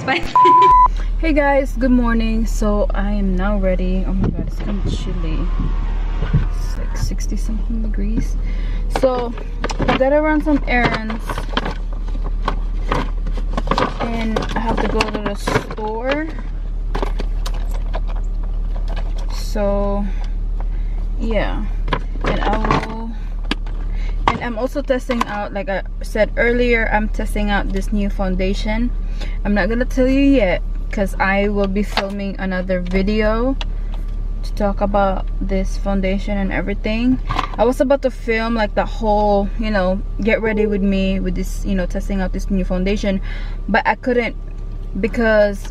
Bye. Hey guys, good morning. So I am now ready. Oh my god, it's kind of chilly. It's like 60 something degrees. So I gotta run some errands and I have to go to the store. So yeah, and I'm also testing out, like I said earlier, I'm testing out this new foundation. I'm not gonna tell you yet because I will be filming another video to talk about this foundation and everything. I was about to film like the whole, you know, get ready with me with this, you know, testing out this new foundation, but I couldn't because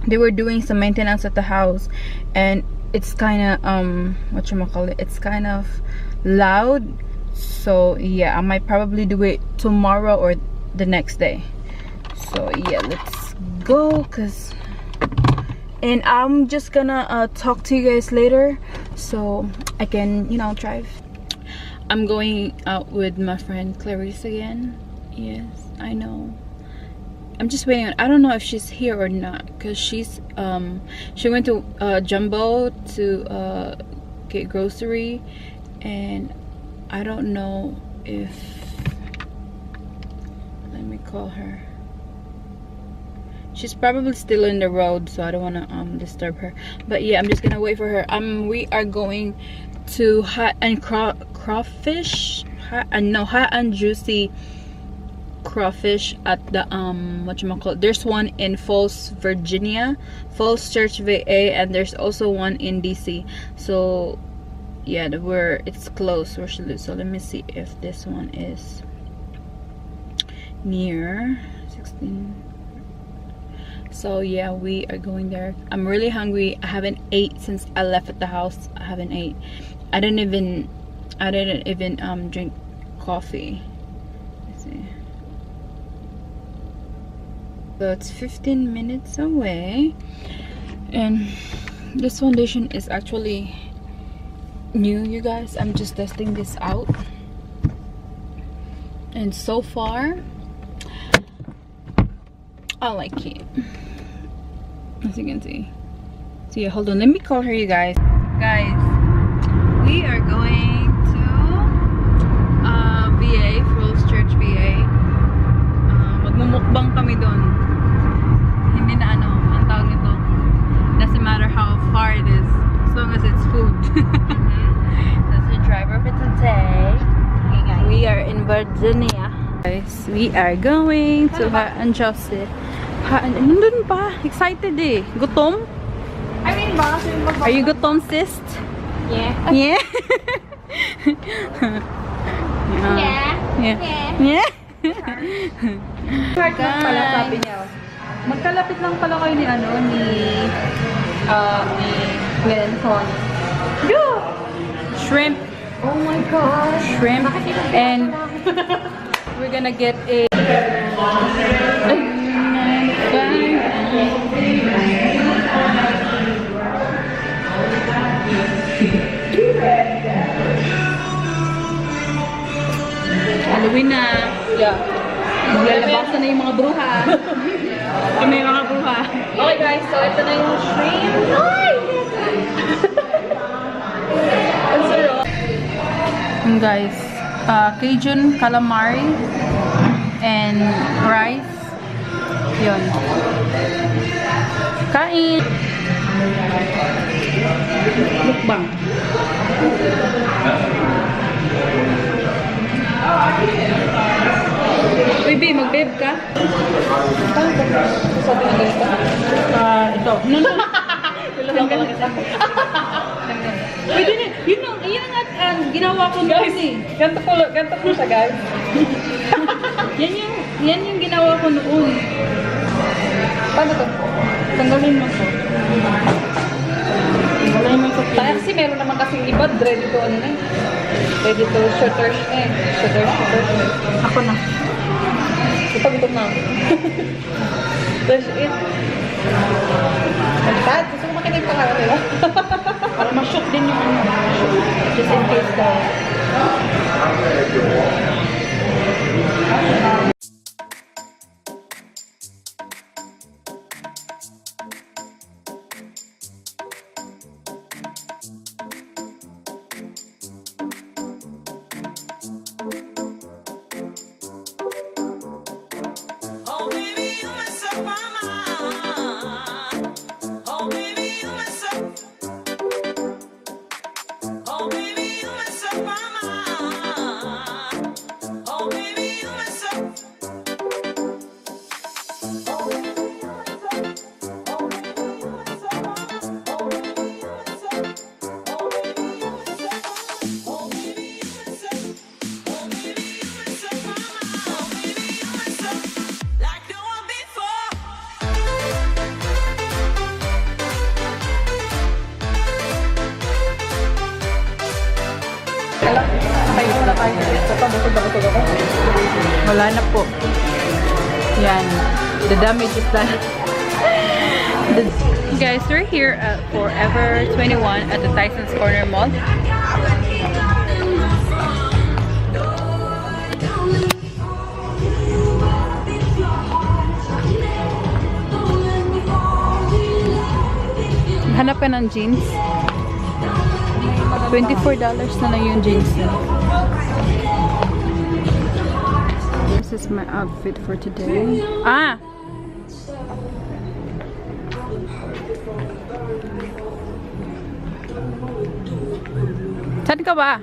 they were doing some maintenance at the house and it's kind of whatchamacallit, it's kind of loud. So yeah, I might probably do it tomorrow or the next day. So yeah, let's go, and I'm just gonna talk to you guys later so I can, you know, drive. I'm going out with my friend Clarice again. Yes, I know. I'm just waiting on, I don't know if she's here or not because she's she went to Jumbo to get grocery, and I don't know if, let me call her. She's probably still in the road, so I don't want to disturb her. But yeah, I'm just gonna wait for her. We are going to Hot and Crawfish, Hot and Juicy Crawfish at the whatchamacallit. There's one in Falls, Virginia, Falls Church, VA, and there's also one in DC. So yeah, it's close where she lives. So let me see if this one is near 16. So yeah, we are going there. I'm really hungry. I haven't ate since I left at the house. I haven't ate. I didn't even drink coffee. Let's see. So it's 15 minutes away, and this foundation is actually new, you guys. I'm just testing this out, and so far I like it, as you can see. So yeah, hold on, let me call her, you guys. We are going to VA, Falls Church, VA. Magmumukbang kami doon. Hindi na ang tawag nito. Doesn't matter how far it is, as long as it's food. That's the driver for today. Okay, guys. We are in Virginia. Guys, we are going to Hot and Juicy. Nandun pa. Excited eh. Gutom? I mean, Are you gutom, sis? yeah. Yeah? Yeah? Short lang pala, sabi niya. Magkalapit lang pala kayo ni Glenson. Shrimp. Oh my gosh. Shrimp. And we're gonna get a Halloween na. Yeah. Maglalabasan na yung mga bruha. Yung may mga bruha. Okay guys, so ito na yung shrimp. And guys, Cajun calamari and rice. Yun. Kain. Mukbang. Uy, B, mag-babe ka? Sabi na ganito. Ito. No. Pwede na. Yun ang ginawa ko noon eh. Ganto po siya guys. Yan yung ginawa ko noon. Paano to? Tanggalin mo to. Tanggalin mo to. Kasi meron naman kasing iba, ready to ano na. Ready to shorters eh. Shorters. Ako na. Ipag-itom na ako. There's it. Dad, gusto ko makinig pa nga nila. Para ma-shoot din yung ano. Just in case daw. pa, busog na busog ako. Wala na po. Yan. The damage is done. Guys, we're here at Forever 21 at the Tyson's Corner Mall. Hanap ka ng jeans. $24 na lang yung jeans na. This is my outfit for today. Ah! Saan ka ba?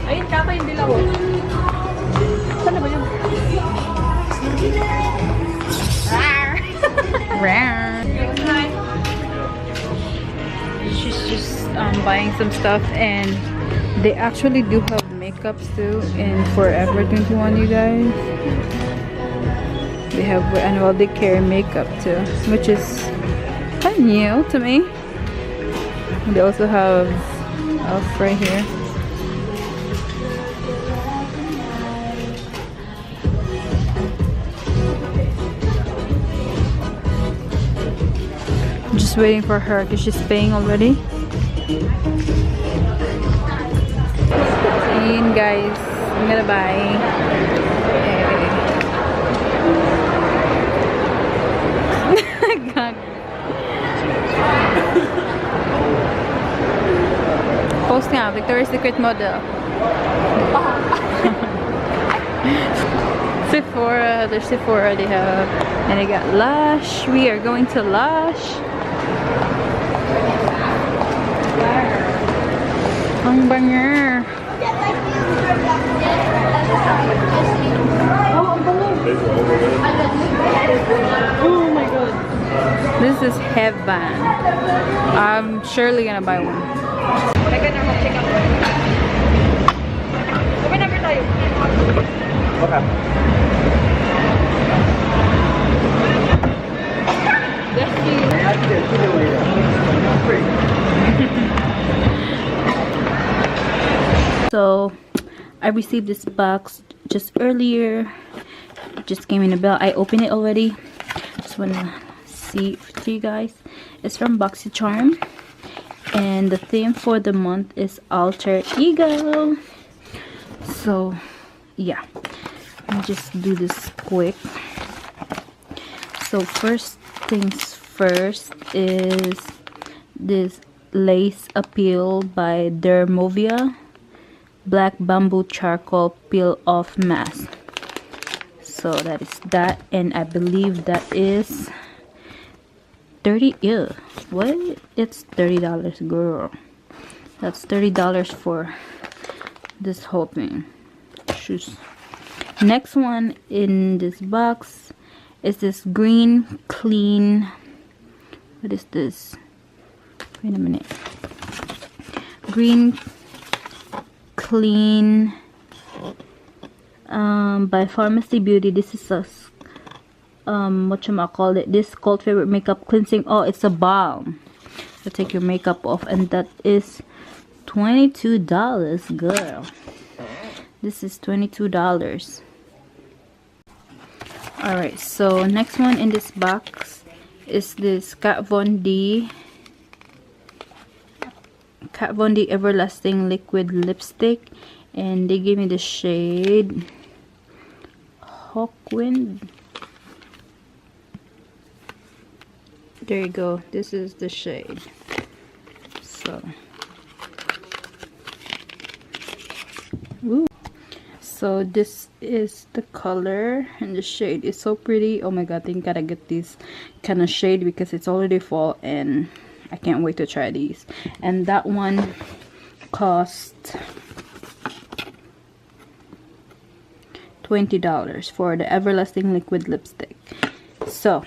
Ayun, kaka yung dilaw. Saan na ba yun? She's just buying some stuff, and they actually do have makeups too in Forever 21, you guys. They have annual day care makeup too, which is kind of new to me. They also have right here. I'm just waiting for her because she's paying already. And guys, I'm gonna buy. Post nga, Victoria's Secret model. Sephora, there's Sephora they have. And they got Lush. We are going to Lush. Ang banger. Oh my god. This is heaven. I'm surely gonna buy one. Teka na, mag-check out. Open number tayo. Okay. So I received this box just earlier. It just came in the bell. I opened it already. Just wanna see to you guys. It's from Boxycharm, and the theme for the month is alter ego. So yeah, let me just do this quick. So first things first is this lace appeal by Dermovia black bamboo charcoal peel off mask. So that is that, and I believe that is 30. Ew, what? It's $30, girl. That's $30 for this whole thing. Shoes. Next one in this box is this green clean. What is this? Wait a minute. Green clean by Pharmacy Beauty. This is a whatchamacallit, this cult favorite makeup cleansing. Oh, it's a balm to take your makeup off, and that is $22, girl. This is $22. Alright, so next one in this box is this Kat Von D Everlasting Liquid Lipstick, and they gave me the shade Hawkwind. There you go. This is the shade. So, ooh. So this is the color, and the shade is so pretty. Oh my god, I think I gotta get this kind of shade because it's already fall, and I can't wait to try these. And that one cost $20 for the Everlasting Liquid Lipstick. So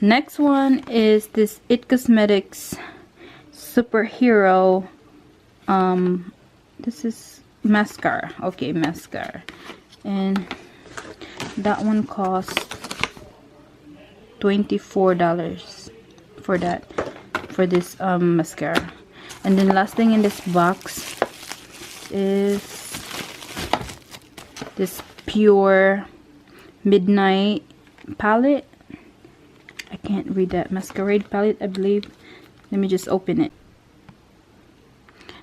next one is this It Cosmetics Superhero. This is mascara. Okay, mascara, and that one costs $24 for that, for this mascara. And then last thing in this box is this Pure Midnight palette. I can't read that. Masquerade palette, I believe. Let me just open it.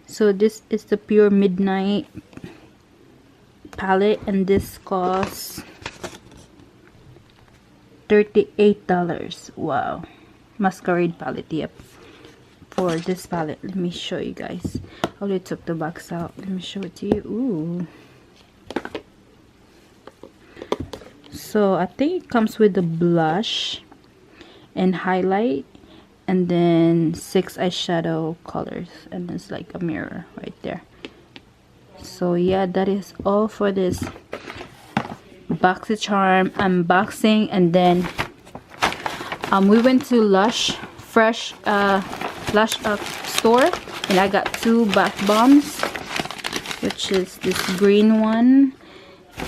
So this is the Pure Midnight palette, and this costs $38. Wow. Masquerade palette, yep. For this palette, let me show you guys. I already took the box out. Let me show it to you. Ooh. So I think it comes with the blush and highlight, and then 6 eyeshadow colors, and it's like a mirror right there. So yeah, that is all for this Boxycharm unboxing. And then we went to Lush store, and I got 2 bath bombs, which is this green one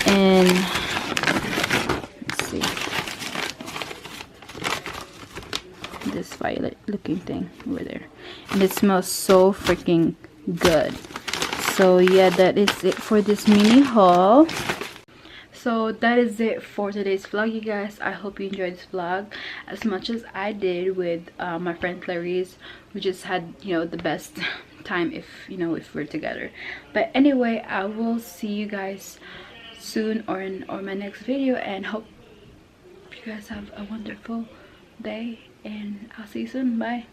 and let's see, this violet looking thing over there, and it smells so freaking good. So yeah, that is it for this mini haul. So that is it for today's vlog, you guys. I hope you enjoyed this vlog as much as I did with my friend Clarice. We just had, you know, the best time if we're together. But anyway, I will see you guys soon or in my next video, and hope you guys have a wonderful day, and I'll see you soon. Bye.